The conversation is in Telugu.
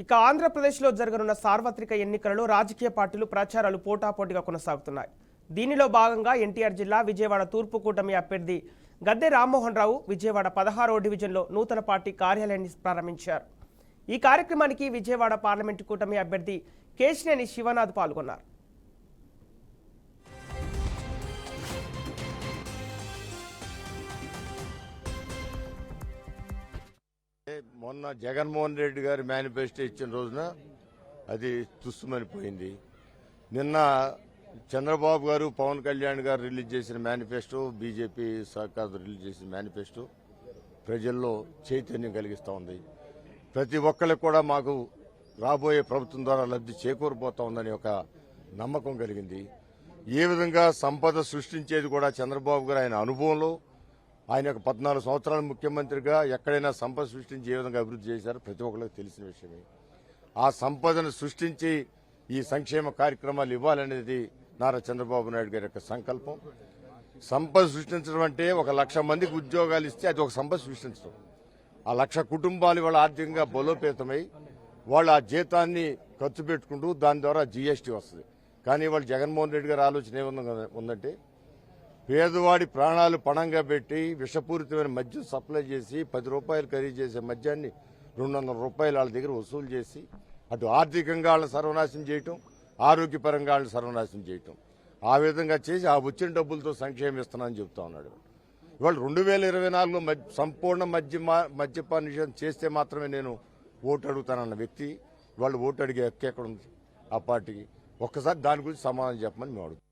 ఇక ఆంధ్రప్రదేశ్లో జరగనున్న సార్వత్రిక ఎన్నికలలో రాజకీయ పార్టీలు ప్రచారాలు పోటాపోటీగా కొనసాగుతున్నాయి. దీనిలో భాగంగా ఎన్టీఆర్ జిల్లా విజయవాడ తూర్పు కూటమి అభ్యర్థి గద్దె రామ్మోహన్ రావు విజయవాడ 16వ డివిజన్లో నూతన పార్టీ కార్యాలయాన్ని ప్రారంభించారు. ఈ కార్యక్రమానికి విజయవాడ పార్లమెంటు కూటమి అభ్యర్థి కేశినేని శివనాథ్ పాల్గొన్నారు. మొన్న జగన్మోహన్ రెడ్డి గారి మేనిఫెస్టో ఇచ్చిన రోజున అది తుస్సుమనిపోయింది. నిన్న చంద్రబాబు గారు, పవన్ కళ్యాణ్ గారు రిలీజ్ చేసిన మేనిఫెస్టో, బీజేపీ సర్కార్ రిలీజ్ చేసిన మేనిఫెస్టో ప్రజల్లో చైతన్యం కలిగిస్తూ ఉంది. ప్రతి ఒక్కరికి కూడా మాకు రాబోయే ప్రభుత్వం ద్వారా లబ్ధి చేకూరిపోతా ఉందని ఒక నమ్మకం కలిగింది. ఏ విధంగా సంపద సృష్టించేది కూడా చంద్రబాబు గారు ఆయన అనుభవంలో, ఆయన యొక్క 14 సంవత్సరాల ముఖ్యమంత్రిగా ఎక్కడైనా సంపద సృష్టించి ఏ విధంగా అభివృద్ధి చేశారో ప్రతి ఒక్కరికి తెలిసిన విషయమే. ఆ సంపదను సృష్టించి ఈ సంక్షేమ కార్యక్రమాలు ఇవ్వాలనేది నారా చంద్రబాబు నాయుడు గారి యొక్క సంకల్పం. సంపద సృష్టించడం అంటే 1,00,000 మందికి ఉద్యోగాలు ఇస్తే అది ఒక సంపద సృష్టించడం. ఆ 1,00,000 కుటుంబాలు వాళ్ళ ఆర్థికంగా బలోపేతమై వాళ్ళు ఆ జీతాన్ని ఖర్చు పెట్టుకుంటూ దాని ద్వారా జీఎస్టీ వస్తుంది. కానీ వాళ్ళు జగన్మోహన్ రెడ్డి గారి ఆలోచన ఏముంది ఉందంటే, పేదవాడి ప్రాణాలు పణంగా పెట్టి విషపూరితమైన మద్యం సప్లై చేసి 10 రూపాయలు ఖరీదు చేసే మద్యాన్ని 200 రూపాయలు వాళ్ళ దగ్గర వసూలు చేసి అటు ఆర్థికంగా వాళ్ళని సర్వనాశనం చేయటం, ఆరోగ్యపరంగా వాళ్ళని సర్వనాశనం చేయటం, ఆ విధంగా చేసి ఆ వచ్చిన డబ్బులతో సంక్షేమం ఇస్తున్నానని చెప్తా ఉన్నాడు. ఇవాళ 2024లో సంపూర్ణ మద్యపాన నిషేధం చేస్తే మాత్రమే నేను ఓటు అడుగుతానన్న వ్యక్తి వాళ్ళు ఓటు అడిగే హక్కు ఎక్కడ ఉంది ఆ పార్టీకి? ఒక్కసారి దాని గురించి సమాధానం చెప్పమని మేము అడుగుతాం.